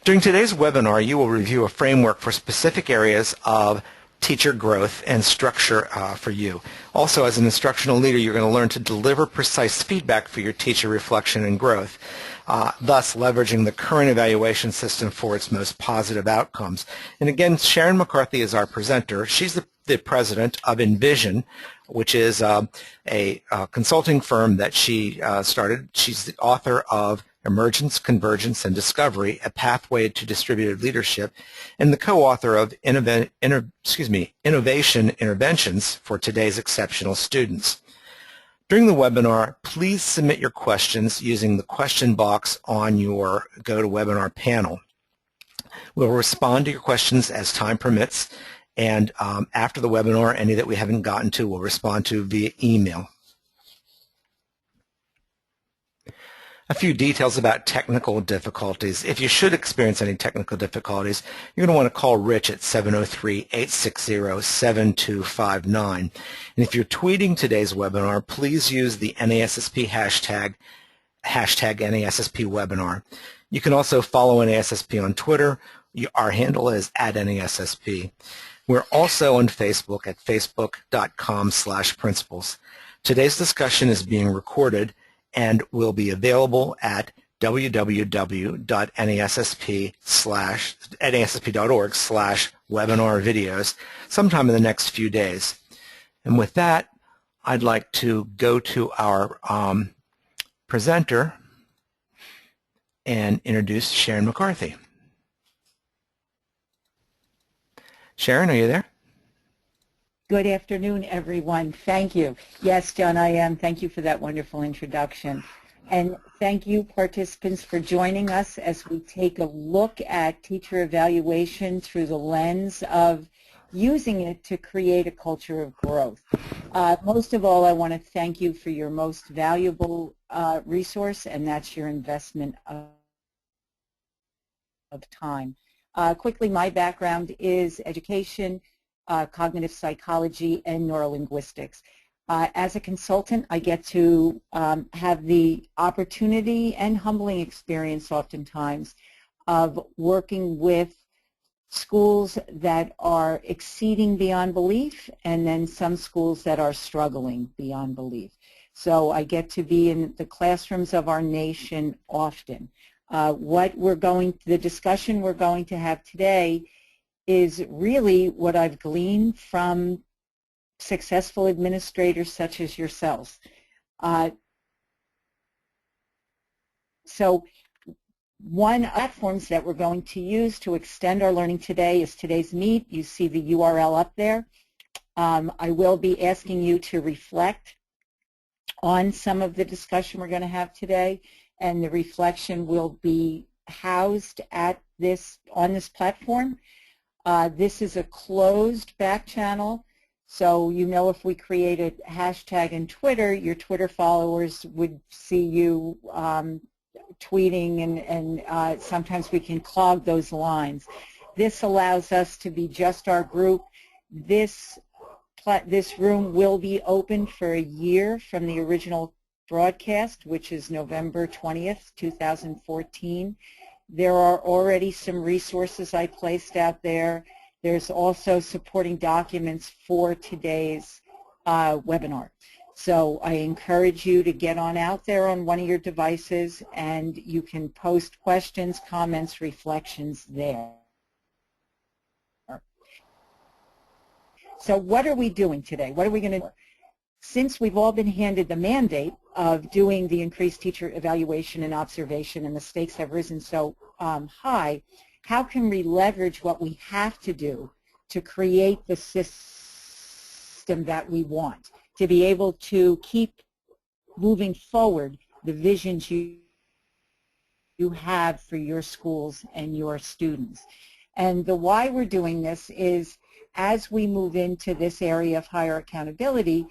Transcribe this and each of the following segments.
During today's webinar, you will review a framework for specific areas of teacher growth and structure for you. Also, as an instructional leader, you're going to learn to deliver precise feedback for your teacher reflection and growth, thus leveraging the current evaluation system for its most positive outcomes. And again, Sharon McCarthy is our presenter. She's the president of Envision, which is a consulting firm that she started. She's the author of Emergence, Convergence, and Discovery, A Pathway to Distributed Leadership, and the co-author of Innovation Interventions for Today's Exceptional Students. During the webinar, please submit your questions using the question box on your GoToWebinar panel. We'll respond to your questions as time permits, and after the webinar, any that we haven't gotten to, we'll respond to via email. A few details about technical difficulties. If you should experience any technical difficulties, you're going to want to call Rich at 703-860-7259. And if you're tweeting today's webinar, please use the NASSP hashtag NASSP webinar. You can also follow NASSP on Twitter. Our handle is @NASSP. We're also on Facebook at facebook.com/principals. Today's discussion is being recorded and will be available at www.nassp.org/webinar videos sometime in the next few days. And with that, I'd like to go to our presenter and introduce Sharon McCarthy. Sharon, are you there? Good afternoon, everyone. Thank you. Yes, John, I am. Thank you for that wonderful introduction. And thank you, participants, for joining us as we take a look at teacher evaluation through the lens of using it to create a culture of growth. Most of all, I want to thank you for your most valuable resource, and that's your investment of time. Quickly, my background is education, cognitive psychology, and neurolinguistics. As a consultant, I get to have the opportunity and humbling experience oftentimes of working with schools that are exceeding beyond belief and then some schools that are struggling beyond belief. So I get to be in the classrooms of our nation often. The discussion we're going to have today is really what I've gleaned from successful administrators such as yourselves. So one of the platforms that we're going to use to extend our learning today is today's Meet. You see the URL up there. I will be asking you to reflect on some of the discussion we're going to have today, and the reflection will be housed on this platform. This is a closed back channel, so you know if we create a hashtag in Twitter, your Twitter followers would see you tweeting, and sometimes we can clog those lines. This allows us to be just our group. This room will be open for a year from the original broadcast, which is November 20th, 2014. There are already some resources I placed out there. There's also supporting documents for today's webinar. So I encourage you to get on out there on one of your devices, and you can post questions, comments, reflections there. So what are we doing today? What are we going to do? Since we've all been handed the mandate of doing the increased teacher evaluation and observation, and the stakes have risen so high, how can we leverage what we have to do to create the system that we want, to be able to keep moving forward the visions you have for your schools and your students? And the why we're doing this is, as we move into this area of higher accountability,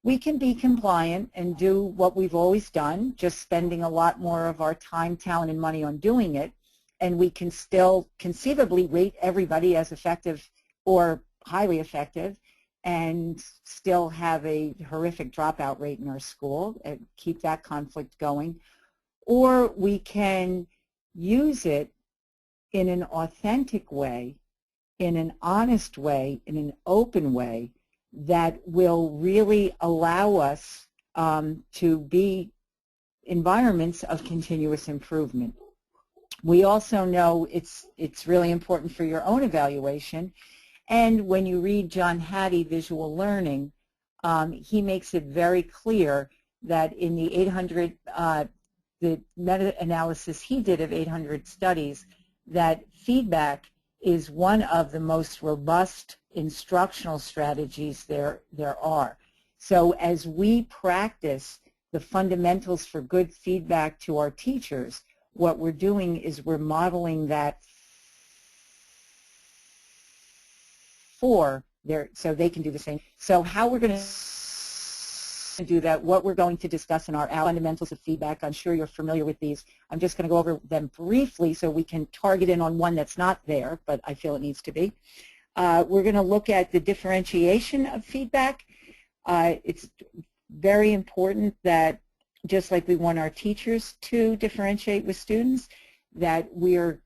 we can be compliant and do what we've always done, just spending a lot more of our time, talent, and money on doing it, and we can still conceivably rate everybody as effective or highly effective and still have a horrific dropout rate in our school and keep that conflict going. Or we can use it in an authentic way, in an honest way, in an open way that will really allow us to be environments of continuous improvement. We also know it's really important for your own evaluation. And when you read John Hattie, Visual Learning, he makes it very clear that in the 800, the meta-analysis he did of 800 studies, that feedback is one of the most robust instructional strategies there are. So as we practice the fundamentals for good feedback to our teachers, what we're doing is we're modeling that for their, so they can do the same. So how we're going to do that, what we're going to discuss in our fundamentals of feedback, I'm sure you're familiar with these. I'm just going to go over them briefly so we can target in on one that's not there, but I feel it needs to be. We're going to look at the differentiation of feedback. It's very important that, just like we want our teachers to differentiate with students, that we're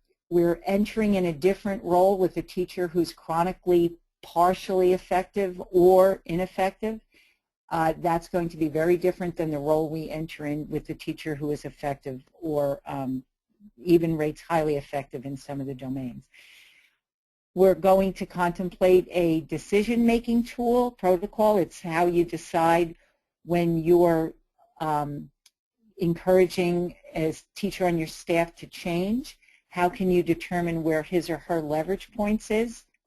entering in a different role with a teacher who's chronically partially effective or ineffective. That's going to be very different than the role we enter in with the teacher who is effective or even rates highly effective in some of the domains. We're going to contemplate a decision-making tool, protocol. It's how you decide when you're encouraging a teacher on your staff to change. How can you determine where his or her leverage points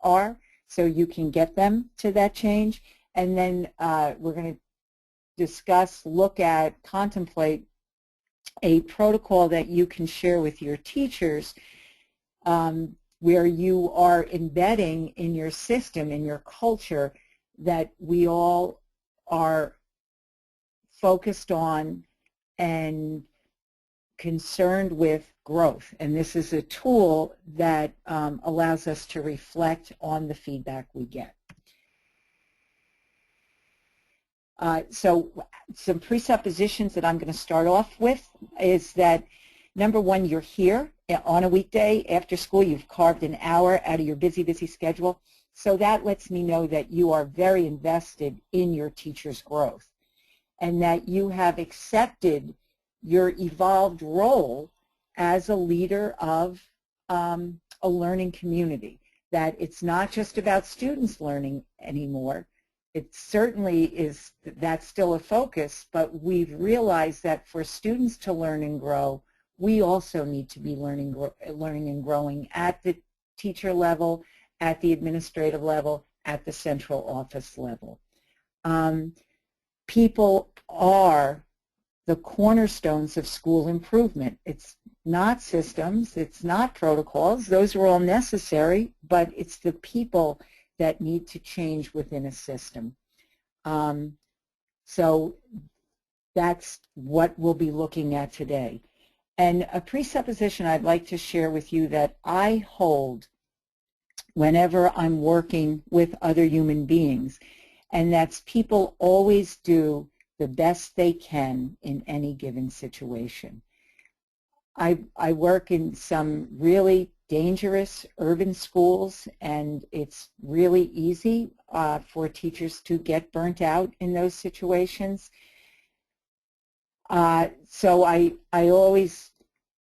are so you can get them to that change? And then we're going to discuss, look at, contemplate a protocol that you can share with your teachers where you are embedding in your system, in your culture, that we all are focused on and concerned with growth. And this is a tool that allows us to reflect on the feedback we get. So some presuppositions that I'm going to start off with is that, number one, you're here on a weekday after school. You've carved an hour out of your busy schedule. So that lets me know that you are very invested in your teacher's growth and that you have accepted your evolved role as a leader of a learning community, that it's not just about students learning anymore. It certainly is, that's still a focus, but we've realized that for students to learn and grow, we also need to be learning and growing at the teacher level, at the administrative level, at the central office level. People are the cornerstones of school improvement. It's not systems, it's not protocols, those are all necessary, but it's the people that need to change within a system. So that's what we'll be looking at today. And a presupposition I'd like to share with you that I hold whenever I'm working with other human beings, and that's people always do the best they can in any given situation. I work in some really dangerous urban schools, and it's really easy for teachers to get burnt out in those situations. So I always,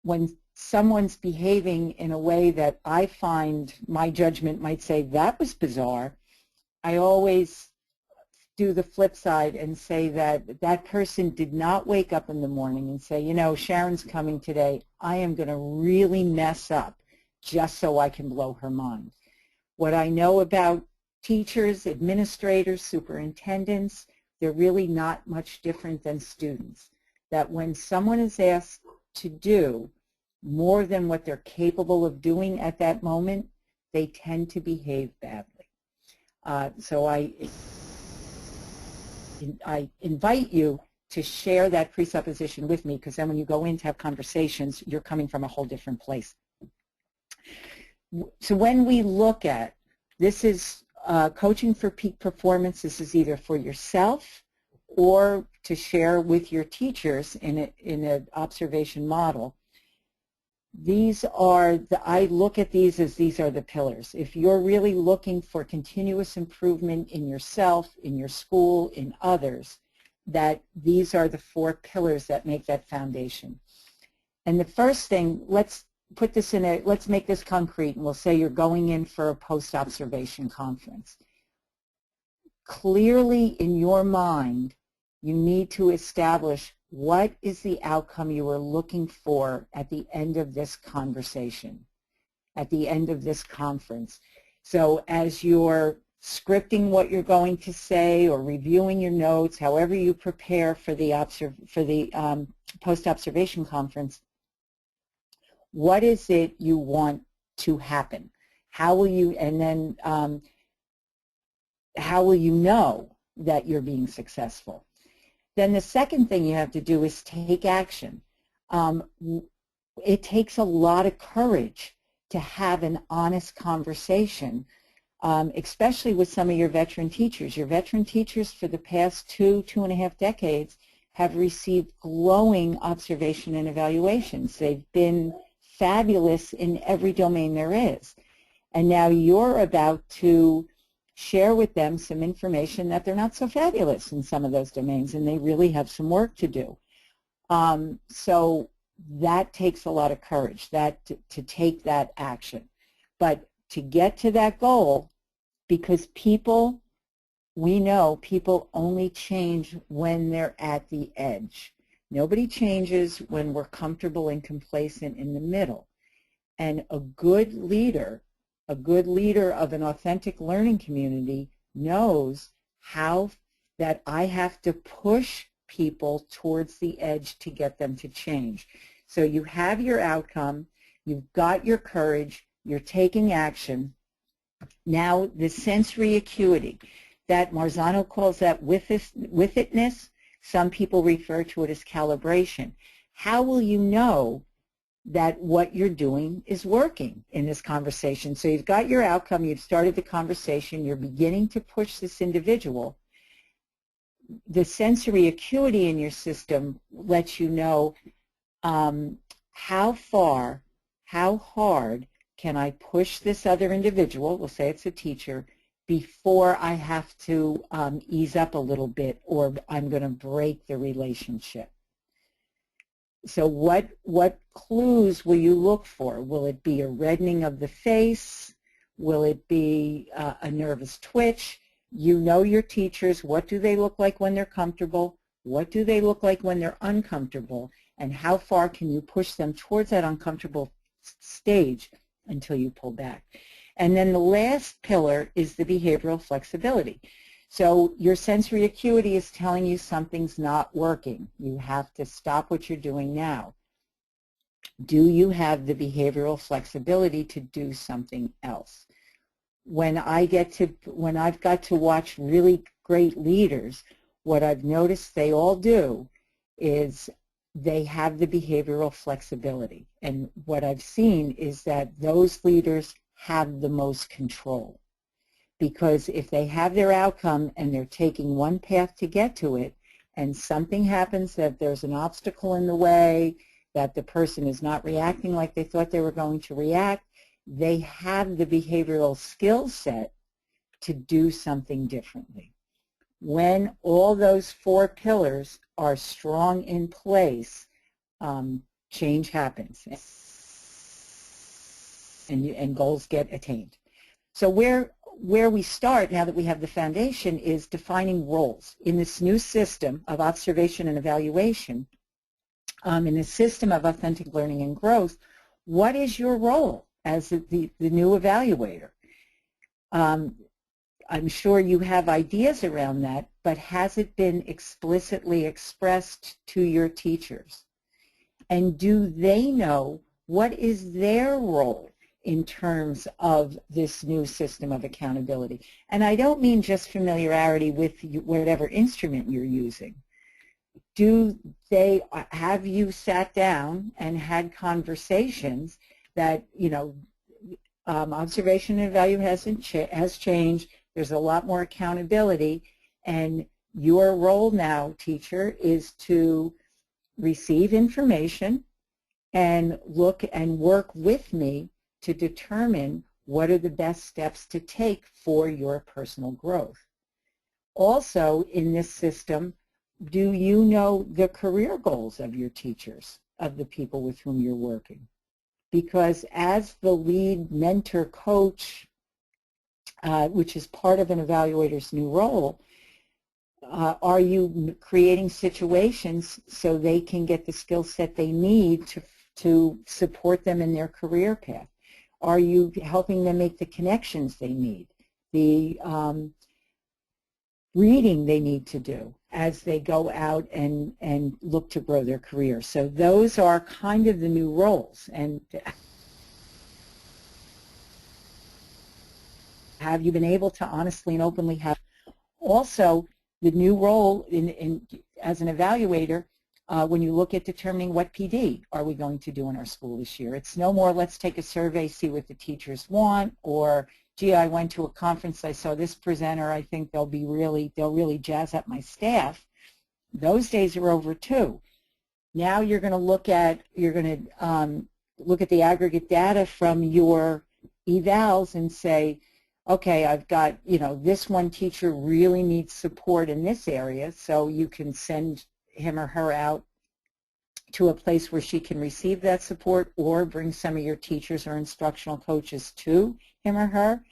when someone's behaving in a way that I find my judgment might say that was bizarre, I always do the flip side and say that that person did not wake up in the morning and say, you know, Sharon's coming today, I am going to really mess up just so I can blow her mind. What I know about teachers, administrators, superintendents, they're really not much different than students. That when someone is asked to do more than what they're capable of doing at that moment, they tend to behave badly. So I invite you to share that presupposition with me, because then when you go in to have conversations, you're coming from a whole different place. So when we look at, this is coaching for peak performance, this is either for yourself or to share with your teachers in an observation model. These are I look at these as these are the pillars. If you're really looking for continuous improvement in yourself, in your school, in others, that these are the 4 pillars that make that foundation. And the first thing, let's make this concrete, and we'll say you're going in for a post-observation conference. Clearly in your mind, you need to establish what is the outcome you are looking for at the end of this conversation, at the end of this conference. So as you're scripting what you're going to say or reviewing your notes, however you prepare for the post-observation conference, what is it you want to happen? How will you, and then how will you know that you're being successful? Then the second thing you have to do is take action. It takes a lot of courage to have an honest conversation, especially with some of your veteran teachers. Your veteran teachers for the past 2.5 decades have received glowing observation and evaluations. They've been fabulous in every domain there is. And now you're about to share with them some information that they're not so fabulous in some of those domains, and they really have some work to do. So that takes a lot of courage, to take that action. But to get to that goal, because we know people only change when they're at the edge. Nobody changes when we're comfortable and complacent in the middle. And a good leader of an authentic learning community knows how that I have to push people towards the edge to get them to change. So you have your outcome, you've got your courage, you're taking action. Now the sensory acuity, that Marzano calls that with-itness. Some people refer to it as calibration. How will you know that what you're doing is working in this conversation? So you've got your outcome, you've started the conversation, you're beginning to push this individual. The sensory acuity in your system lets you know how hard can I push this other individual, we'll say it's a teacher, before I have to ease up a little bit or I'm going to break the relationship. So what clues will you look for? Will it be a reddening of the face? Will it be a nervous twitch? You know your teachers. What do they look like when they're comfortable? What do they look like when they're uncomfortable? And how far can you push them towards that uncomfortable stage until you pull back? And then the last pillar is the behavioral flexibility. So your sensory acuity is telling you something's not working. You have to stop what you're doing now. Do you have the behavioral flexibility to do something else? When I've got to watch really great leaders, what I've noticed they all do is they have the behavioral flexibility. And what I've seen is that those leaders have the most control. Because if they have their outcome and they're taking one path to get to it, and something happens that there's an obstacle in the way, that the person is not reacting like they thought they were going to react, they have the behavioral skill set to do something differently. When all those 4 pillars are strong in place, change happens and goals get attained. So where we start, now that we have the foundation, is defining roles. In this new system of observation and evaluation, in the system of authentic learning and growth, what is your role as the new evaluator? I'm sure you have ideas around that, but has it been explicitly expressed to your teachers? And do they know what is their role in terms of this new system of accountability? And I don't mean just familiarity with whatever instrument you're using. Have you sat down and had conversations that, observation and value has changed, there's a lot more accountability, and your role now, teacher, is to receive information and look and work with me to determine what are the best steps to take for your personal growth. Also, in this system, do you know the career goals of your teachers, of the people with whom you're working? Because as the lead mentor coach, which is part of an evaluator's new role, are you creating situations so they can get the skill set they need to support them in their career path? Are you helping them make the connections they need, the reading they need to do as they go out and look to grow their career? So those are kind of the new roles. And have you been able to honestly and openly have also the new role as an evaluator when you look at determining what PD are we going to do in our school this year? It's no more let's take a survey, see what the teachers want, or gee, I went to a conference, I saw this presenter, I think they'll really jazz up my staff. Those days are over too. Now you're going to look at the aggregate data from your evals and say, okay, I've got, this one teacher really needs support in this area, so you can send him or her out to a place where she can receive that support, or bring some of your teachers or instructional coaches to him or her.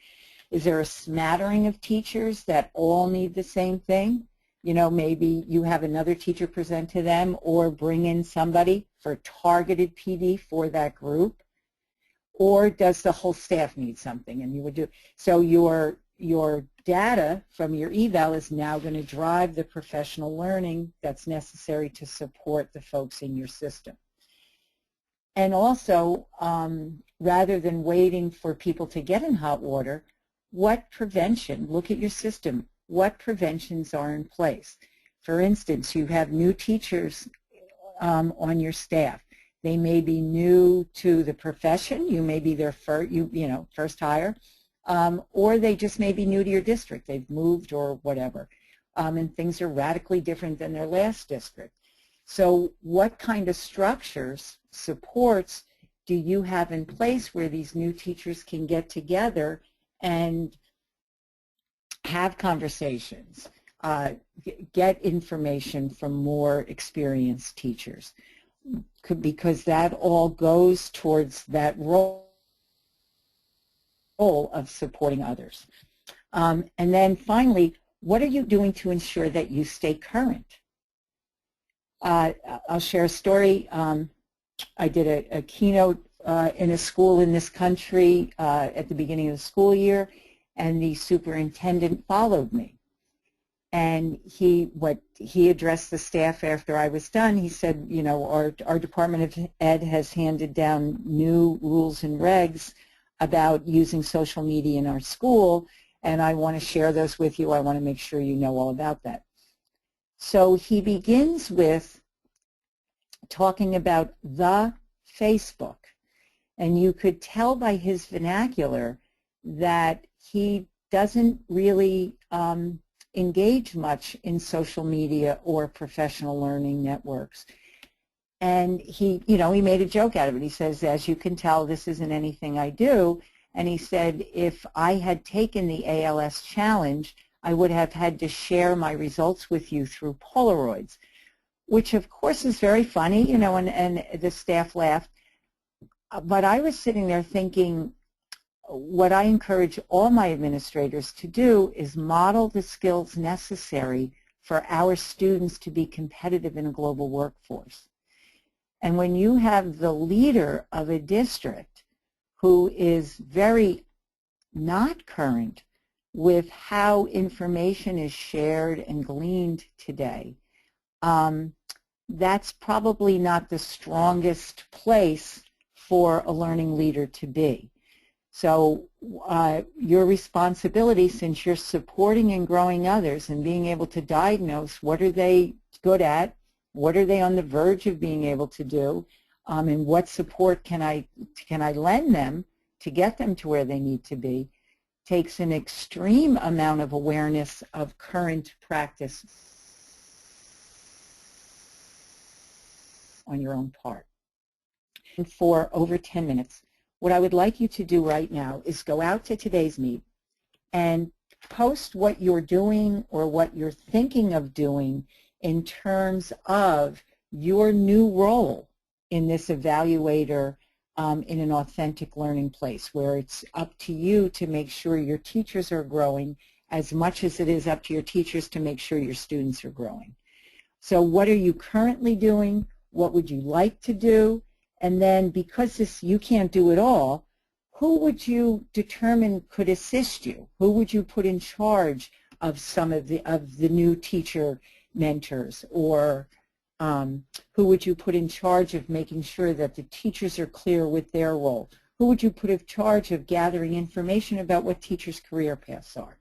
Is there a smattering of teachers that all need the same thing? Maybe you have another teacher present to them, or bring in somebody for targeted PD for that group. Or does the whole staff need something? And you would do so. Your data from your eval is now going to drive the professional learning that's necessary to support the folks in your system. And also, rather than waiting for people to get in hot water, what prevention? Look at your system. What preventions are in place? For instance, you have new teachers on your staff. They may be new to the profession. You may be their first hire, or they just may be new to your district. They've moved or whatever, and things are radically different than their last district. So what kind of structures, supports do you have in place where these new teachers can get together and have conversations, get information from more experienced teachers? Because that all goes towards that role of supporting others. And then finally, what are you doing to ensure that you stay current? I'll share a story. I did a keynote in a school in this country at the beginning of the school year, and the superintendent followed me. And he addressed the staff after I was done. He said, our Department of Ed has handed down new rules and regs about using social media in our school, and I want to share those with you. I want to make sure you know all about that. So he begins with talking about the Facebook, and you could tell by his vernacular that he doesn't really engage much in social media or professional learning networks. And he made a joke out of it. He says, as you can tell, this isn't anything I do. And he said, if I had taken the ALS challenge, I would have had to share my results with you through Polaroids, which of course is very funny, and the staff laughed. But I was sitting there thinking, what I encourage all my administrators to do is model the skills necessary for our students to be competitive in a global workforce. And when you have the leader of a district who is very not current with how information is shared and gleaned today, that's probably not the strongest place for a learning leader to be. So your responsibility, since you're supporting and growing others and being able to diagnose what are they good at, what are they on the verge of being able to do, and what support can I lend them to get them to where they need to be, takes an extreme amount of awareness of current practice on your own part. for over 10 minutes. What I would like you to do right now is go out to today's meet and post what you're doing or what you're thinking of doing in terms of your new role in this evaluator in an authentic learning place, where it's up to you to make sure your teachers are growing as much as it is up to your teachers to make sure your students are growing. So what are you currently doing? What would you like to do? And then, because you can't do it all, who would you determine could assist you? Who would you put in charge of some of the new teacher mentors? Or who would you put in charge of making sure that the teachers are clear with their role? Who would you put in charge of gathering information about what teachers' career paths are?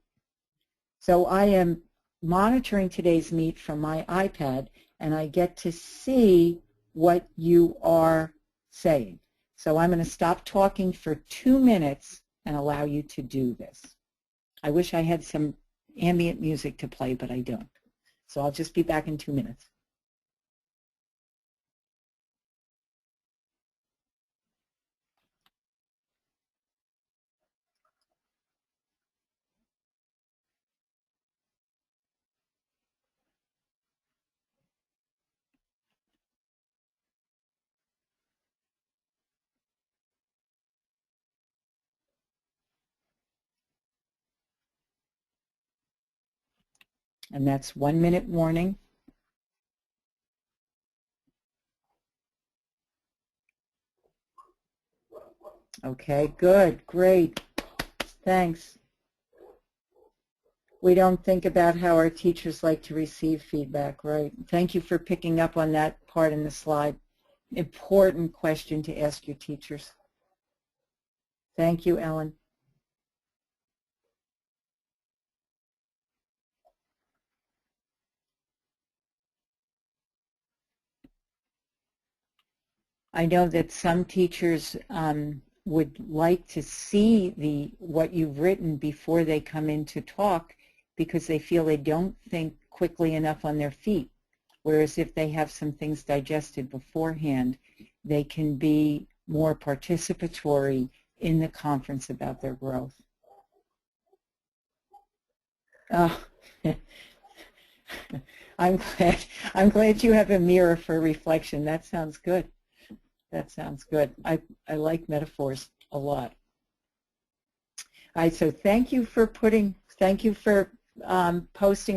So I am monitoring today's meet from my iPad, and I get to see what you are saying. So I'm going to stop talking for 2 minutes and allow you to do this. I wish I had some ambient music to play, but I don't. So I'll just be back in 2 minutes. And that's 1 minute warning. Okay, good, great, thanks. We don't think about how our teachers like to receive feedback, right? Thank you for picking up on that part in the slide. Important question to ask your teachers. Thank you, Ellen. I know that some teachers would like to see what you've written before they come in to talk, because they feel they don't think quickly enough on their feet. Whereas if they have some things digested beforehand, they can be more participatory in the conference about their growth. Oh. I'm glad you have a mirror for reflection. That sounds good. That sounds good. I like metaphors a lot. All right, so thank you for posting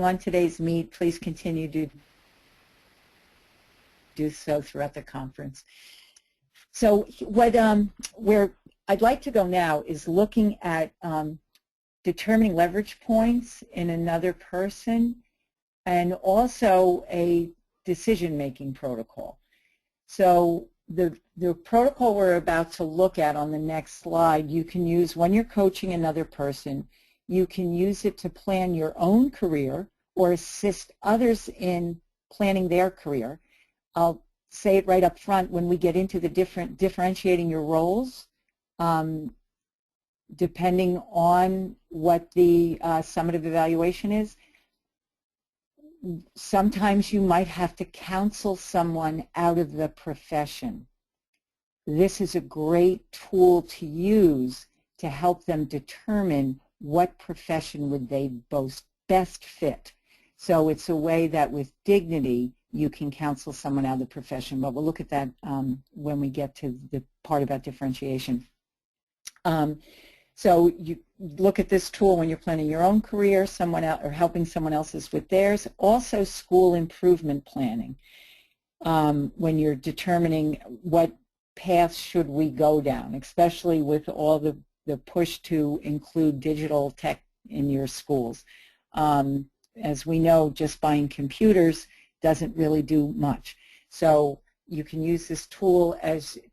on today's meet. Please continue to do so throughout the conference. So where I'd like to go now is looking at determining leverage points in another person, and also a decision-making protocol. So the protocol we're about to look at on the next slide, you can use when you're coaching another person. You can use it to plan your own career or assist others in planning their career. I'll say it right up front, when we get into the differentiating your roles, depending on what the summative evaluation is, sometimes you might have to counsel someone out of the profession. This is a great tool to use to help them determine what profession would they best fit. So it's a way that with dignity you can counsel someone out of the profession, but we'll look at that when we get to the part about differentiation. So you look at this tool when you're planning your own career, or helping someone else's with theirs. Also, school improvement planning, when you're determining what paths should we go down, especially with all the push to include digital tech in your schools. As we know, just buying computers doesn't really do much. So you can use this tool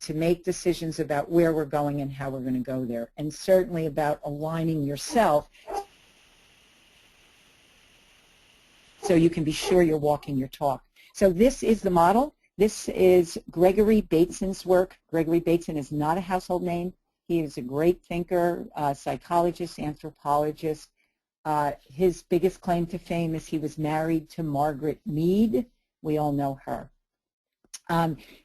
to make decisions about where we're going and how we're going to go there, and certainly about aligning yourself so you can be sure you're walking your talk. So this is the model. This is Gregory Bateson's work. Gregory Bateson is not a household name. He is a great thinker, psychologist, anthropologist. His biggest claim to fame is he was married to Margaret Mead. We all know her.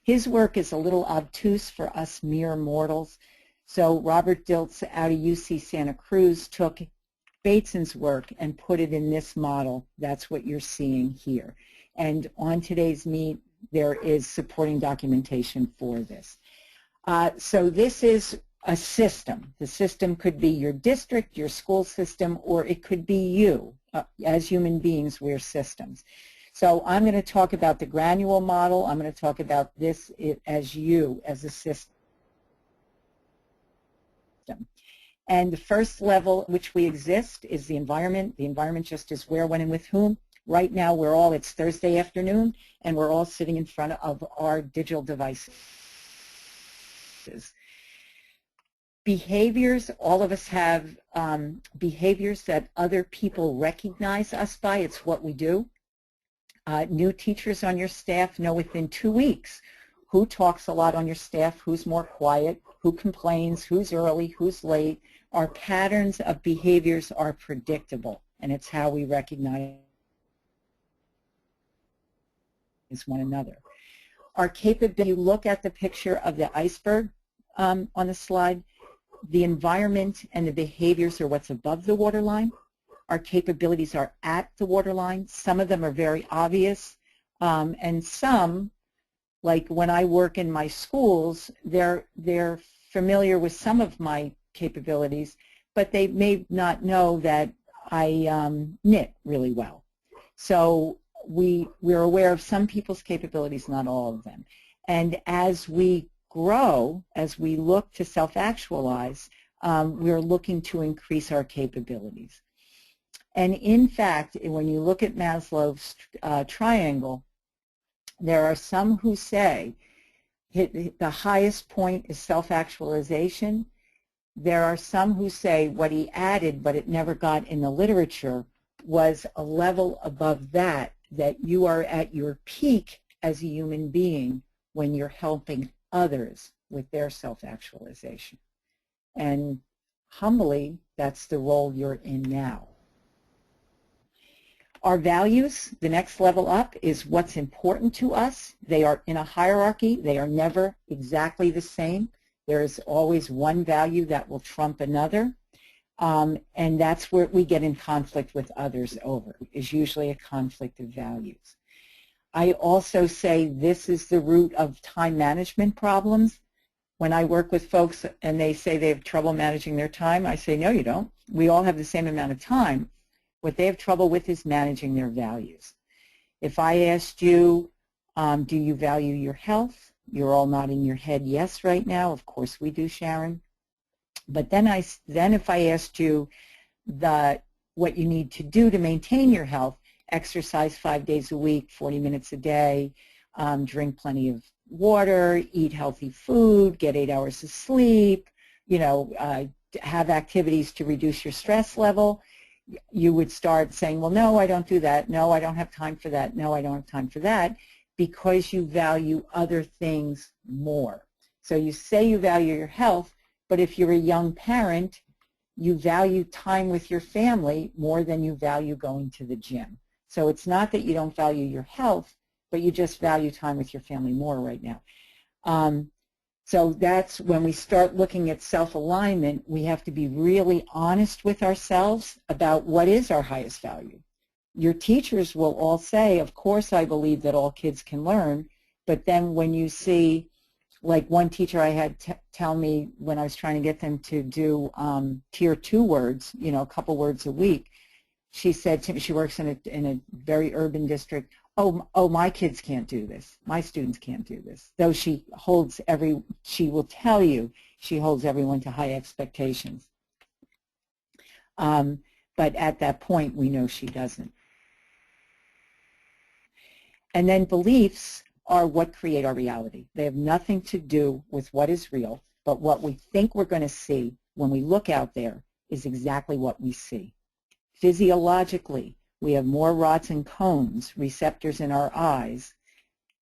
His work is a little obtuse for us mere mortals. So Robert Dilts out of UC Santa Cruz took Bateson's work and put it in this model. That's what you're seeing here. And on today's meet, there is supporting documentation for this. So this is a system. The system could be your district, your school system, or it could be you. As human beings, we're systems. So I'm going to talk about the granule model. I'm going to talk about this as you, as a system. And the first level at which we exist is the environment. The environment just is where, when, and with whom. Right now, it's Thursday afternoon, and we're all sitting in front of our digital devices. Behaviors, all of us have behaviors that other people recognize us by. It's what we do. New teachers on your staff know within 2 weeks who talks a lot on your staff, who's more quiet, who complains, who's early, who's late. Our patterns of behaviors are predictable, and it's how we recognize one another. Our capability, you look at the picture of the iceberg on the slide, the environment and the behaviors are what's above the waterline. Our capabilities are at the waterline. Some of them are very obvious, and some, like when I work in my schools, they're familiar with some of my capabilities, but they may not know that I knit really well. So we're aware of some people's capabilities, not all of them. And as we grow, as we look to self-actualize, we're looking to increase our capabilities. And in fact, when you look at Maslow's triangle, there are some who say the highest point is self-actualization. There are some who say what he added, but it never got in the literature, was a level above that, that you are at your peak as a human being when you're helping others with their self-actualization. And humbly, that's the role you're in now. Our values, the next level up, is what's important to us. They are in a hierarchy. They are never exactly the same. There is always one value that will trump another. And that's where we get in conflict with others over, is usually a conflict of values. I also say this is the root of time management problems. When I work with folks and they say they have trouble managing their time, I say, no, you don't. We all have the same amount of time. What they have trouble with is managing their values. If I asked you, do you value your health? You're all nodding your head yes right now. Of course we do, Sharon. But then if I asked you what you need to do to maintain your health, exercise 5 days a week, 40 minutes a day, drink plenty of water, eat healthy food, get 8 hours of sleep, have activities to reduce your stress level, you would start saying, well, no, I don't do that. No, I don't have time for that. No, I don't have time for that, because you value other things more. So you say you value your health, but if you're a young parent, you value time with your family more than you value going to the gym. So it's not that you don't value your health, but you just value time with your family more right now. So that's when we start looking at self-alignment, we have to be really honest with ourselves about what is our highest value. Your teachers will all say, of course I believe that all kids can learn, but then when you see, like one teacher I had tell me when I was trying to get them to do tier 2 words, a couple words a week, she said to me, she works in a very urban district, oh, my kids can't do this. My students can't do this. Though she will tell you she holds everyone to high expectations. But at that point, we know she doesn't. And then beliefs are what create our reality. They have nothing to do with what is real, but what we think we're going to see when we look out there is exactly what we see. Physiologically, we have more rods and cones, receptors in our eyes,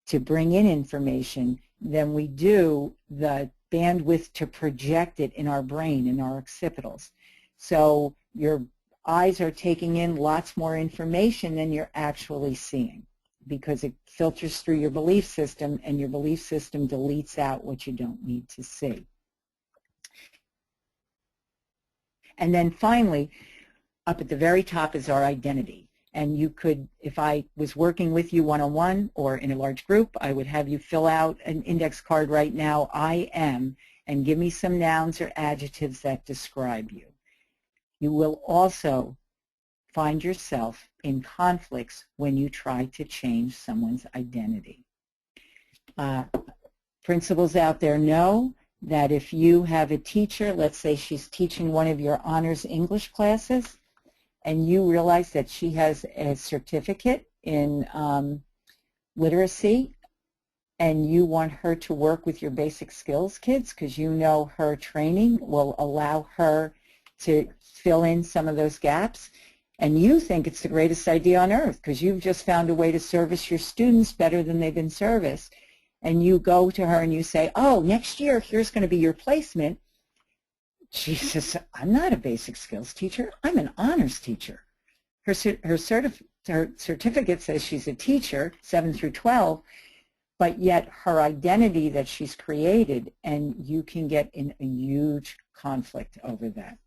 to bring in information than we do the bandwidth to project it in our brain, in our occipitals. So your eyes are taking in lots more information than you're actually seeing. because it filters through your belief system, and your belief system deletes out what you don't need to see. And then finally, up at the very top is our identity. And you could, if I was working with you one-on-one or in a large group, I would have you fill out an index card right now, I am, and give me some nouns or adjectives that describe you. You will also find yourself in conflicts when you try to change someone's identity. Principals out there know that if you have a teacher, let's say she's teaching one of your honors English classes, and you realize that she has a certificate in literacy, and you want her to work with your basic skills kids because you know her training will allow her to fill in some of those gaps, and you think it's the greatest idea on earth because you've just found a way to service your students better than they've been serviced, and you go to her and you say, oh, next year here's going to be your placement. She says, I'm not a basic skills teacher. I'm an honors teacher. Her certificate says she's a teacher, 7 through 12, but yet her identity that she's created, and you can get in a huge conflict over that.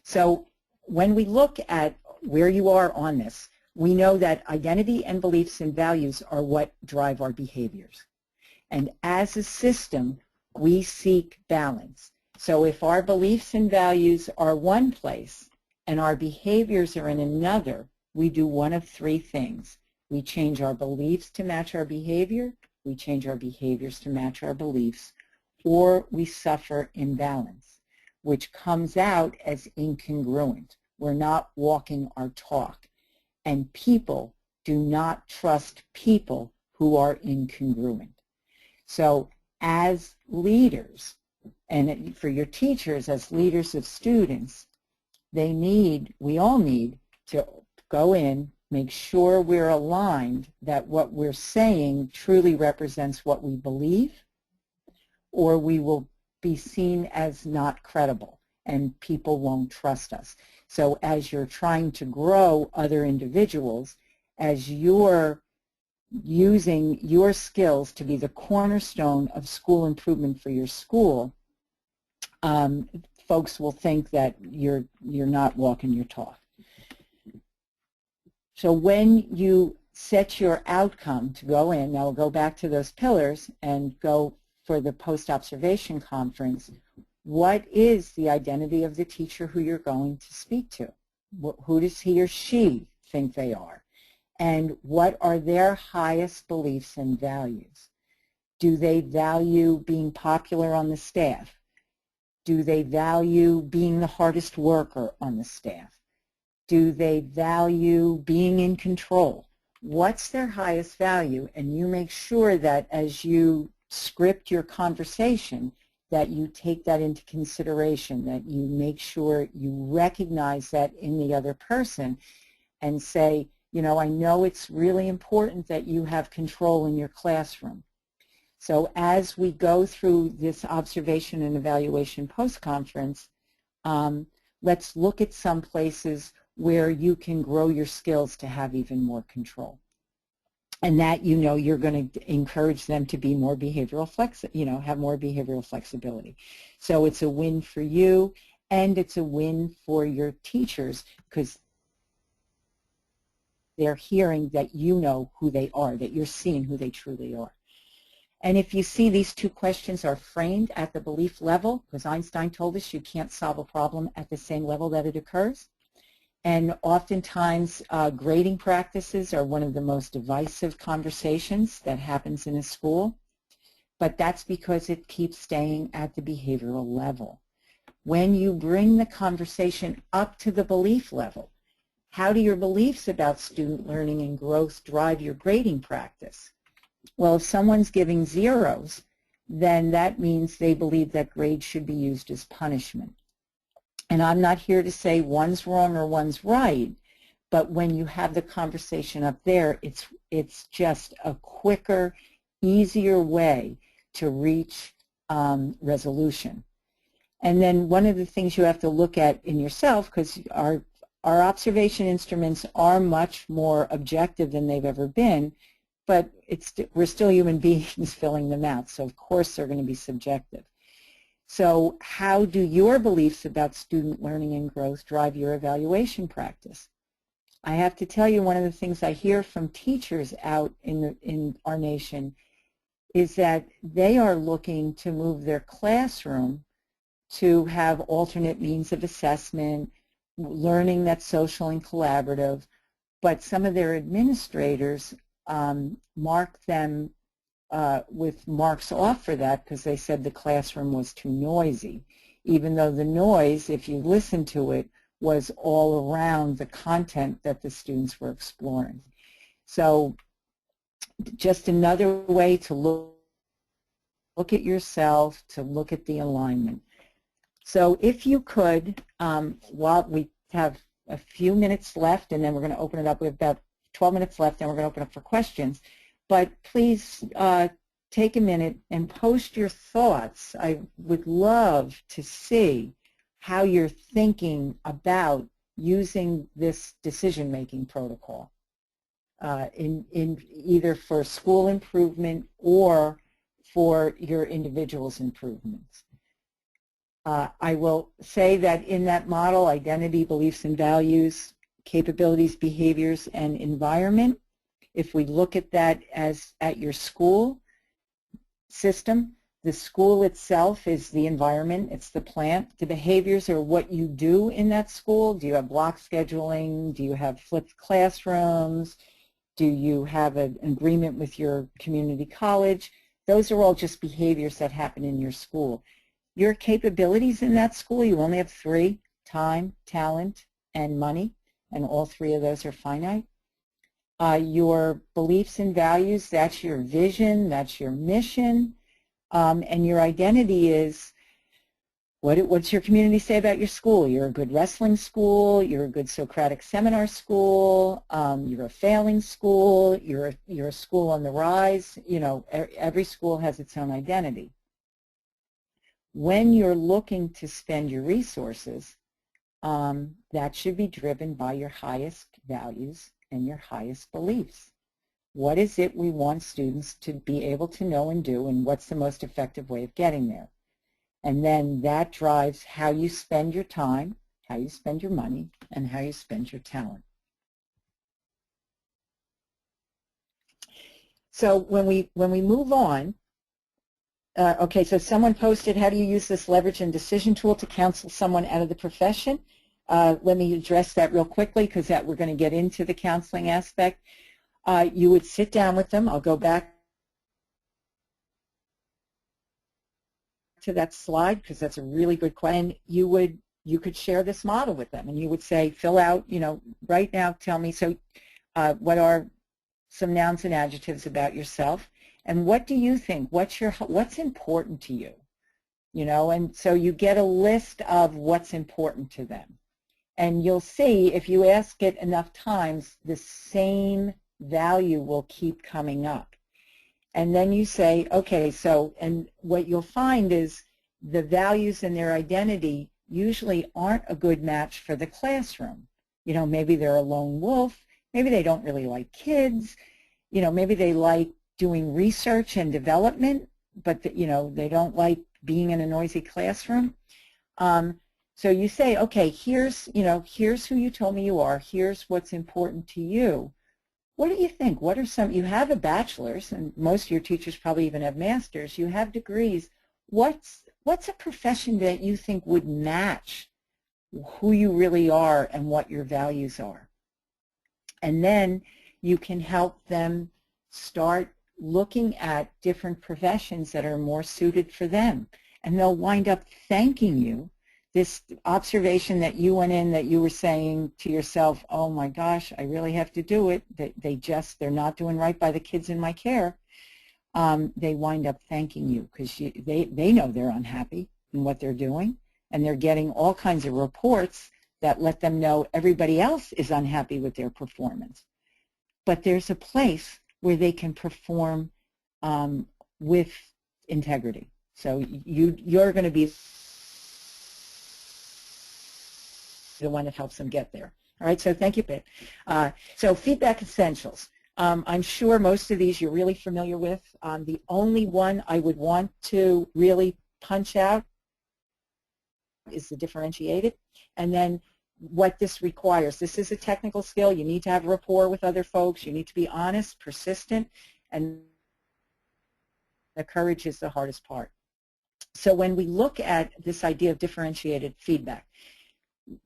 So when we look at where you are on this, we know that identity and beliefs and values are what drive our behaviors. And as a system, we seek balance. So if our beliefs and values are one place and our behaviors are in another, we do one of three things. We change our beliefs to match our behavior, we change our behaviors to match our beliefs, or we suffer imbalance, which comes out as incongruent. We're not walking our talk. And people do not trust people who are incongruent. So as leaders, and for your teachers, as leaders of students, we all need to go in, make sure we're aligned that what we're saying truly represents what we believe, or we will be seen as not credible and people won't trust us. So as you're trying to grow other individuals, as you're using your skills to be the cornerstone of school improvement for your school, folks will think that you're not walking your talk. So when you set your outcome to go in, now we'll go back to those pillars and go for the post-observation conference, what is the identity of the teacher who you're going to speak to? Who does he or she think they are? And what are their highest beliefs and values? Do they value being popular on the staff? Do they value being the hardest worker on the staff? Do they value being in control? What's their highest value? And you make sure that as you script your conversation, that you take that into consideration, that you make sure you recognize that in the other person and say, you know, I know it's really important that you have control in your classroom. So as we go through this observation and evaluation post-conference, let's look at some places where you can grow your skills to have even more control. And that, you know, you're going to encourage them to be more behavioral have more behavioral flexibility. So it's a win for you, and it's a win for your teachers because they're hearing that you know who they are, that you're seeing who they truly are. And if you see these two questions are framed at the belief level, because Einstein told us you can't solve a problem at the same level that it occurs, and oftentimes grading practices are one of the most divisive conversations that happens in a school, but that's because it keeps staying at the behavioral level. When you bring the conversation up to the belief level, how do your beliefs about student learning and growth drive your grading practice? Well, if someone's giving zeros, then that means they believe that grades should be used as punishment. And I'm not here to say one's wrong or one's right, but when you have the conversation up there, it's just a quicker, easier way to reach resolution. And then one of the things you have to look at in yourself, because Our observation instruments are much more objective than they've ever been, but we're still human beings filling them out, so of course they're going to be subjective. So how do your beliefs about student learning and growth drive your evaluation practice? I have to tell you, one of the things I hear from teachers out in our nation is that they are looking to move their classroom to have alternate means of assessment, learning that's social and collaborative, but some of their administrators mark them with marks off for that because they said the classroom was too noisy, even though the noise, if you listen to it, was all around the content that the students were exploring. So just another way to look at yourself, to look at the alignment. So if you could, while we have a few minutes left, and then we're going to open it up. We have about 12 minutes left, and we're going to open up for questions. But please take a minute and post your thoughts. I would love to see how you're thinking about using this decision-making protocol in either for school improvement or for your individual's improvements. I will say that in that model, identity, beliefs and values, capabilities, behaviors, and environment, if we look at that as at your school system, the school itself is the environment, it's the plant. The behaviors are what you do in that school. Do you have block scheduling? Do you have flipped classrooms? Do you have an agreement with your community college? Those are all just behaviors that happen in your school. Your capabilities in that school, you only have 3: time, talent, and money, and all 3 of those are finite. Your beliefs and values, that's your vision, that's your mission, and your identity is, what's your community say about your school? You're a good wrestling school, you're a good Socratic seminar school, you're a failing school, you're a school on the rise. You know, every school has its own identity. When you're looking to spend your resources, that should be driven by your highest values and your highest beliefs. What is it we want students to be able to know and do, and what's the most effective way of getting there? And then that drives how you spend your time, how you spend your money, and how you spend your talent. So when we move on, okay, so someone posted, how do you use this leverage and decision tool to counsel someone out of the profession? Let me address that real quickly because we're going to get into the counseling aspect. You would sit down with them. I'll go back to that slide because that's a really good question. You could share this model with them, and you would say, fill out, you know, right now, tell me, so what are some nouns and adjectives about yourself? And what do you think? What's important to you? You know, and so you get a list of what's important to them. And you'll see if you ask it enough times, the same value will keep coming up. And then you say, okay, so, and what you'll find is the values and their identity usually aren't a good match for the classroom. You know, maybe they're a lone wolf, maybe they don't really like kids, you know, maybe they like doing research and development, but you know, they don't like being in a noisy classroom. So you say, okay, here's who you told me you are, here's what's important to you. What do you think? What are some, you have a bachelor's, and most of your teachers probably even have masters, you have degrees. What's a profession that you think would match who you really are and what your values are? And then you can help them start looking at different professions that are more suited for them. And they'll wind up thanking you. This observation that you went in, that you were saying to yourself, oh my gosh, I really have to do it. They're not doing right by the kids in my care. They wind up thanking you because they know they're unhappy in what they're doing, and they're getting all kinds of reports that let them know everybody else is unhappy with their performance. But there's a place where they can perform with integrity. So you're going to be the one that helps them get there. All right, so thank you, Pip. So feedback essentials. I'm sure most of these you're really familiar with. The only one I would want to really punch out is the differentiated. And then what this requires. This is a technical skill. You need to have rapport with other folks. You need to be honest, persistent, and the courage is the hardest part. So when we look at this idea of differentiated feedback,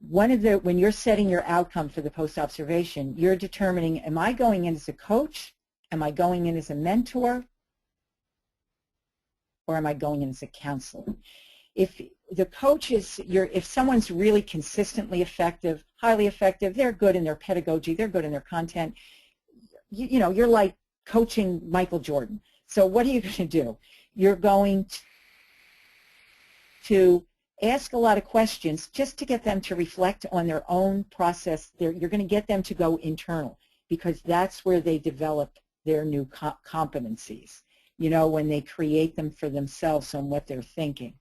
when you're setting your outcome for the post-observation, you're determining, am I going in as a coach, am I going in as a mentor, or am I going in as a counselor? If the coach is, if someone's really consistently effective, highly effective, they're good in their pedagogy, they're good in their content, you know, you're like coaching Michael Jordan. So what are you going to do? You're going to ask a lot of questions just to get them to reflect on their own process. You're going to get them to go internal because that's where they develop their new competencies, you know, when they create them for themselves on what they're thinking.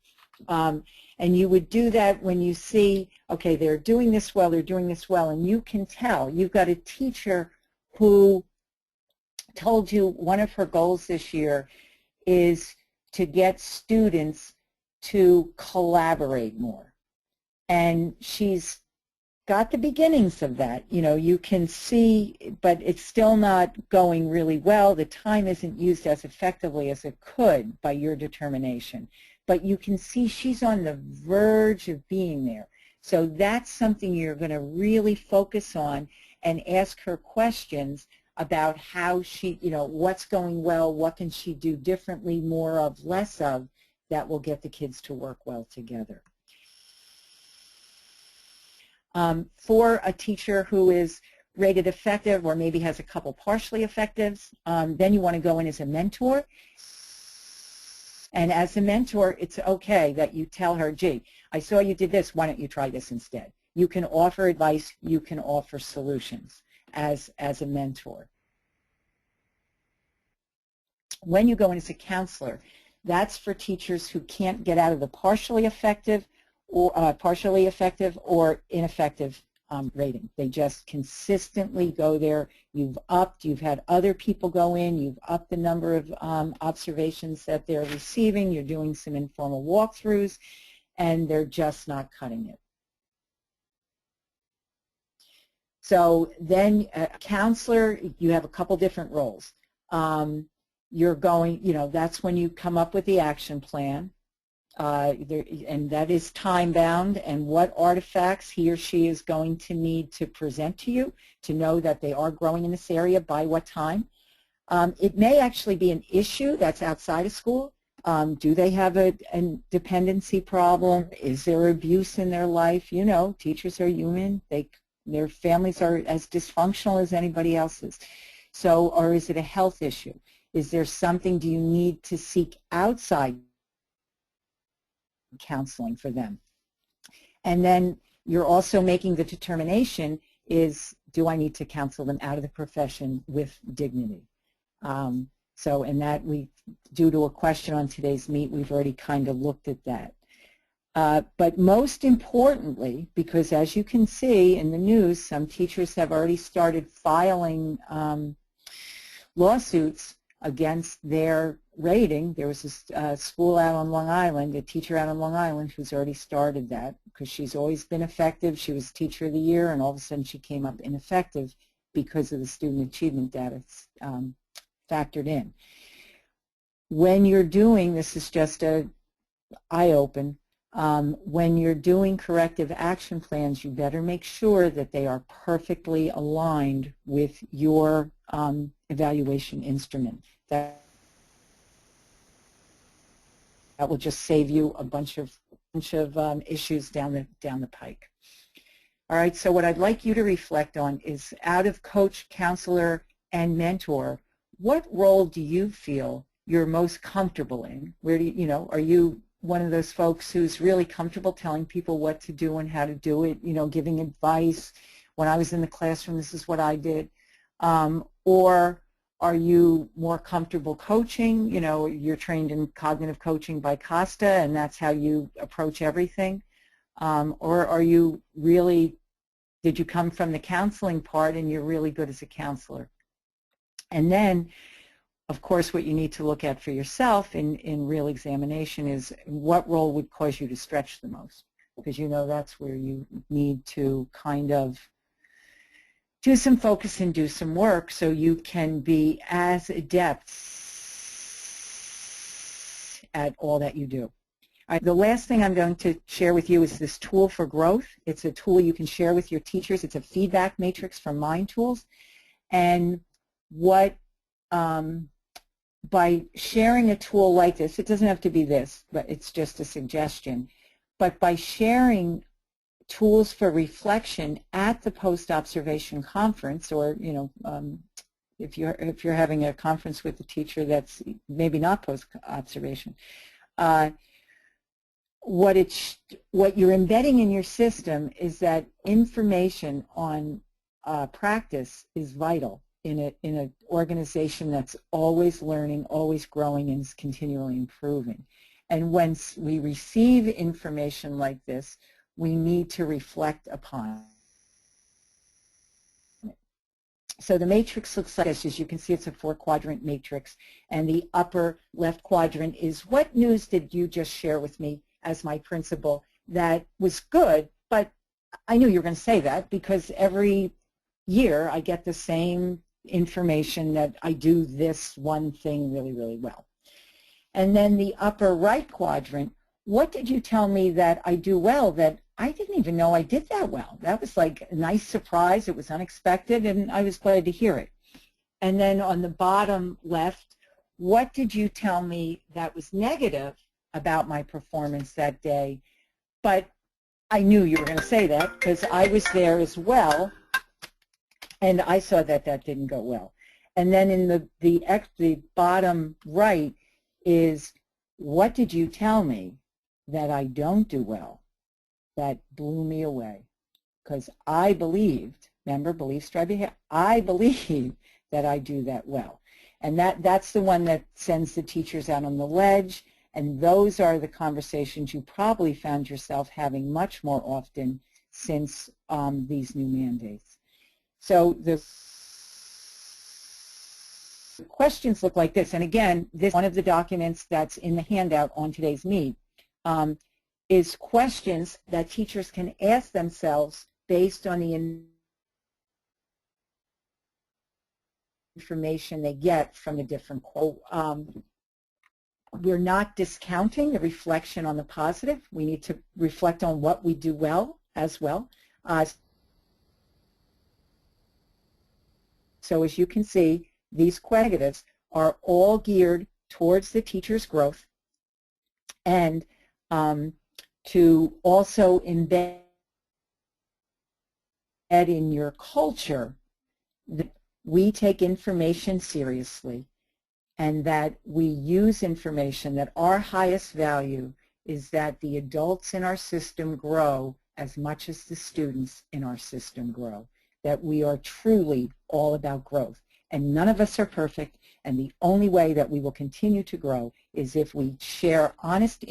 And you would do that when you see, okay, they're doing this well, and you can tell. You've got a teacher who told you one of her goals this year is to get students to collaborate more. And she's got the beginnings of that. You know, you can see, but it's still not going really well. The time isn't used as effectively as it could by your determination. But you can see she's on the verge of being there. So that's something you're going to really focus on and ask her questions about how she, you know, what's going well, what can she do differently, more of, less of, that will get the kids to work well together. For a teacher who is rated effective or maybe has a couple partially effectives, then you want to go in as a mentor. And as a mentor, it's okay that you tell her, gee, I saw you did this, why don't you try this instead? You can offer advice, you can offer solutions as a mentor. When you go in as a counselor, that's for teachers who can't get out of the partially effective or ineffective rating. They just consistently go there. You've had other people go in, you've upped the number of observations that they're receiving, you're doing some informal walkthroughs, and they're just not cutting it. So then a counselor, you have a couple different roles. You're going, you know, that's when you come up with the action plan. And that is time-bound, and what artifacts he or she is going to need to present to you to know that they are growing in this area by what time. It may actually be an issue that's outside of school. Do they have a dependency problem? Is there abuse in their life? You know, teachers are human. Their families are as dysfunctional as anybody else's. So, or is it a health issue? Is there something, do you need to seek outside counseling for them? And then you're also making the determination is, do I need to counsel them out of the profession with dignity? So, and that due to a question on today's meet, we've already kind of looked at that. But most importantly, because as you can see in the news, some teachers have already started filing lawsuits against their rating. There was a school out on Long Island, a teacher out on Long Island who's already started that because she's always been effective. She was Teacher of the Year, and all of a sudden she came up ineffective because of the student achievement data factored in. When you're doing, this is just a eye-open, when you're doing corrective action plans, you better make sure that they are perfectly aligned with your evaluation instrument. That will just save you a bunch of issues down the pike. All right, so what I'd like you to reflect on is, out of coach, counselor, and mentor, what role do you feel you're most comfortable in? Where do you know, are you one of those folks who's really comfortable telling people what to do and how to do it, you know, giving advice? When I was in the classroom, this is what I did. Or are you more comfortable coaching? You know, you're trained in cognitive coaching by Costa, and that's how you approach everything. Or are you really did you come from the counseling part and you're really good as a counselor? And then, of course, what you need to look at for yourself in real examination is what role would cause you to stretch the most, because you know that's where you need to kind of do some focus and do some work so you can be as adept at all that you do. All right, the last thing I'm going to share with you is this tool for growth. It's a tool you can share with your teachers. It's a feedback matrix from Mind Tools. And what by sharing a tool like this, it doesn't have to be this, but it's just a suggestion, but by sharing tools for reflection at the post-observation conference, or if you're having a conference with a teacher that's maybe not post-observation, what you're embedding in your system is that information on practice is vital in an organization that's always learning, always growing, and is continually improving. And when we receive information like this, we need to reflect upon it. So the matrix looks like this. As you can see, it's a 4-quadrant matrix, and the upper left quadrant is what news did you just share with me as my principal that was good, but I knew you were going to say that because every year I get the same information that I do this one thing really, really well. And then the upper right quadrant, what did you tell me that I do well that I didn't even know I did that well? That was like a nice surprise. It was unexpected, and I was glad to hear it. And then on the bottom left, what did you tell me that was negative about my performance that day? But I knew you were going to say that because I was there as well, and I saw that that didn't go well. And then in the bottom right is, what did you tell me that I don't do well that blew me away? Because I believed, remember, beliefs drive behavior, I believe that I do that well. And that's the one that sends the teachers out on the ledge, and those are the conversations you probably found yourself having much more often since these new mandates. So the questions look like this, and again, this one of the documents that's in the handout on today's meet is questions that teachers can ask themselves based on the information they get from the different quotes. We're not discounting the reflection on the positive. We need to reflect on what we do well as well. So as you can see, these negatives are all geared towards the teacher's growth, and to also embed in your culture that we take information seriously and that we use information, that our highest value is that the adults in our system grow as much as the students in our system grow, that we are truly all about growth. And none of us are perfect, and the only way that we will continue to grow is if we share honest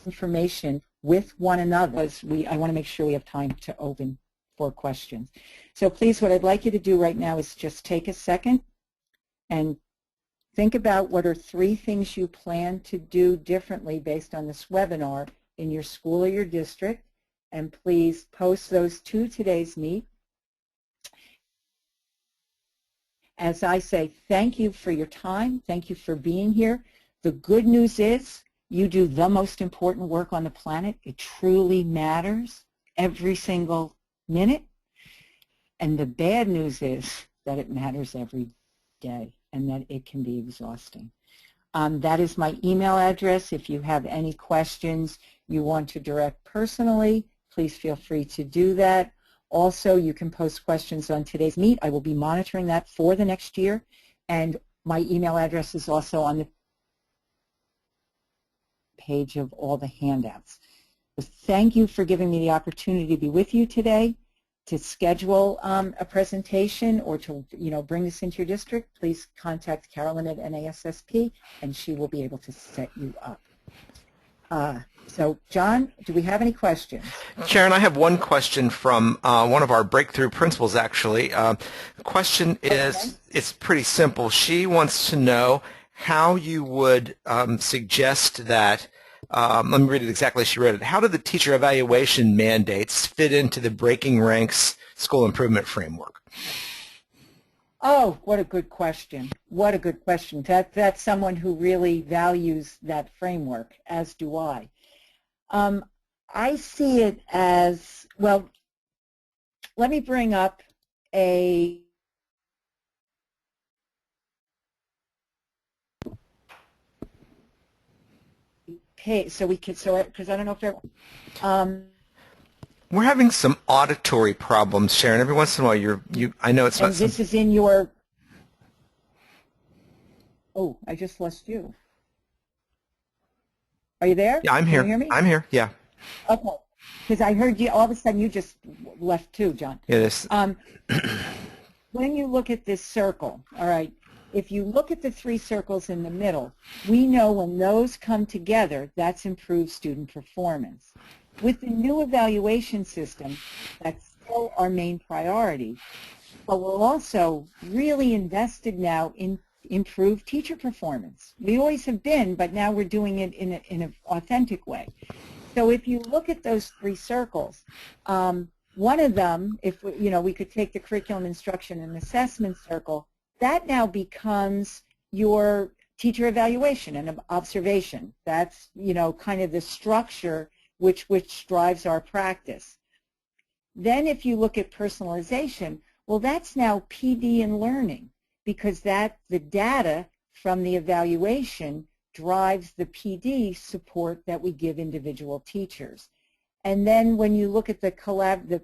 information with one another. I want to make sure we have time to open for questions. So please, what I'd like you to do right now is just take a second and think about what are 3 things you plan to do differently based on this webinar in your school or your district, and please post those to today's meet. As I say, thank you for your time. Thank you for being here. The good news is you do the most important work on the planet. It truly matters every single minute. And the bad news is that it matters every day, and that it can be exhausting. That is my email address. If you have any questions you want to direct personally, please feel free to do that. Also, you can post questions on today's meet. I will be monitoring that for the next year, and my email address is also on the page of all the handouts. So thank you for giving me the opportunity to be with you today. to schedule a presentation or to, bring this into your district, please contact Carolyn at NASSP, and she will be able to set you up. So, John, do we have any questions? Sharon, I have one question from one of our breakthrough principals, actually. The question is, okay. It's pretty simple. She wants to know how you would suggest that, let me read it exactly as she wrote it. How do the teacher evaluation mandates fit into the Breaking Ranks school improvement framework? Oh, what a good question. What a good question. That's someone who really values that framework, as do I. I see it as, well, let me bring up a page so we can, because I don't know if everyone, we're having some auditory problems, Sharon. Every once in a while, I know it's not. And this is in your. Oh, I just lost you. Are you there? Yeah, I'm here. Can you hear me? I'm here. Yeah. Okay. Because I heard you. All of a sudden, you just left too, John. Yes. When you look at this circle, all right. If you look at the three circles in the middle, we know when those come together, that's improved student performance. With the new evaluation system, that's still our main priority, but we're also really invested now in improved teacher performance. We always have been, but now we're doing it in an authentic way. So if you look at those three circles, one of them, if we could take the curriculum instruction and assessment circle, that now becomes your teacher evaluation and observation. That's kind of the structure which drives our practice. Then if you look at personalization, well, that's now PD and learning, because the data from the evaluation drives the PD support that we give individual teachers. And then when you look at the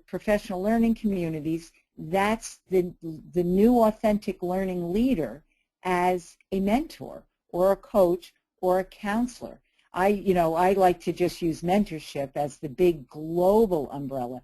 professional learning communities, that's the new authentic learning leader as a mentor or a coach or a counselor. I like to just use mentorship as the big global umbrella.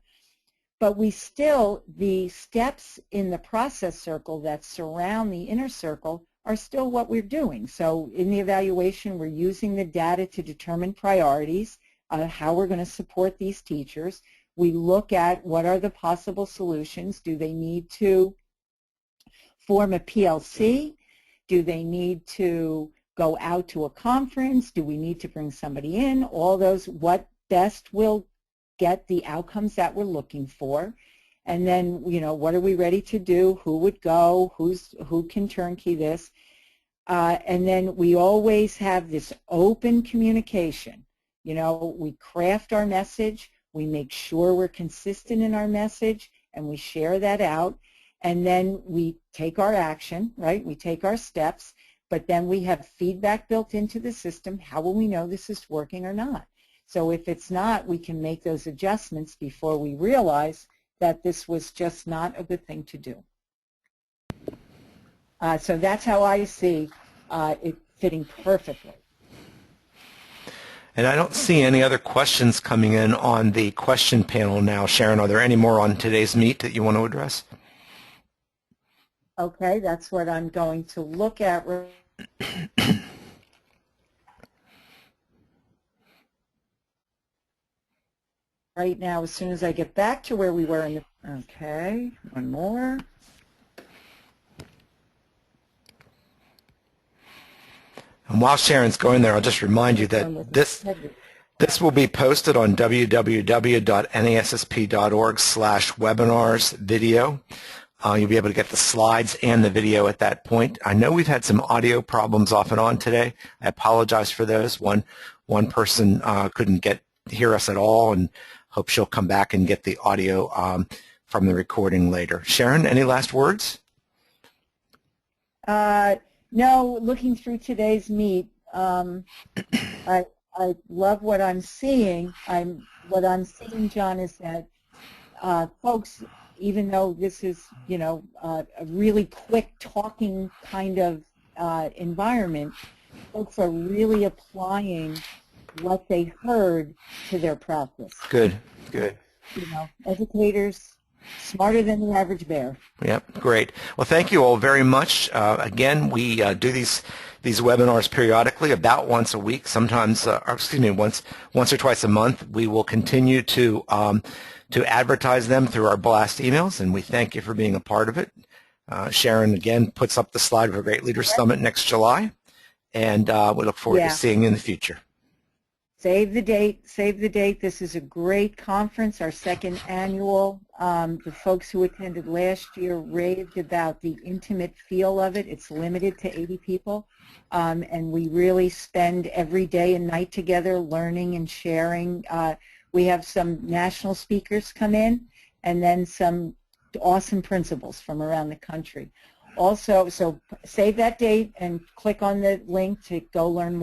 But the steps in the process circle that surround the inner circle are still what we're doing. So in the evaluation, we're using the data to determine priorities, how we're going to support these teachers. We look at what are the possible solutions. Do they need to form a PLC? Do they need to go out to a conference? Do we need to bring somebody in? All those, what best will get the outcomes that we're looking for. And then, what are we ready to do? Who would go? Who can turnkey this? And then we always have this open communication. We craft our message. We make sure we're consistent in our message, and we share that out. And then we take our action, right? We take our steps, but then we have feedback built into the system. How will we know this is working or not? So if it's not, we can make those adjustments before we realize that this was just not a good thing to do. So that's how I see it fitting perfectly. And I don't see any other questions coming in on the question panel now. Sharon, are there any more on today's meet that you want to address? Okay, that's what I'm going to look at. Right now, as soon as I get back to where we were in the, okay, one more. And while Sharon's going there, I'll just remind you that this will be posted on www.nassp.org/webinars video. You'll be able to get the slides and the video at that point. I know we've had some audio problems off and on today. I apologize for those. One person couldn't hear us at all, and hope she'll come back and get the audio from the recording later. Sharon, any last words? No, looking through today's meet, I love what I'm seeing. What I'm seeing, John, is that folks, even though this is, a really quick talking kind of environment, folks are really applying what they heard to their practice. Good, good. Educators, Smarter than the average bear. Yep, great. Well, thank you all very much. Again, we do these webinars periodically, about once a week, sometimes, once or twice a month. We will continue to advertise them through our blast emails, and we thank you for being a part of it. Sharon, again, puts up the slide of a Great Leaders Summit next July, and we look forward to seeing you in the future. Save the date. Save the date. This is a great conference, our second annual. The folks who attended last year raved about the intimate feel of it. It's limited to 80 people, and we really spend every day and night together learning and sharing. We have some national speakers come in, and then some awesome principals from around the country. Also, so save that date and click on the link to go learn more.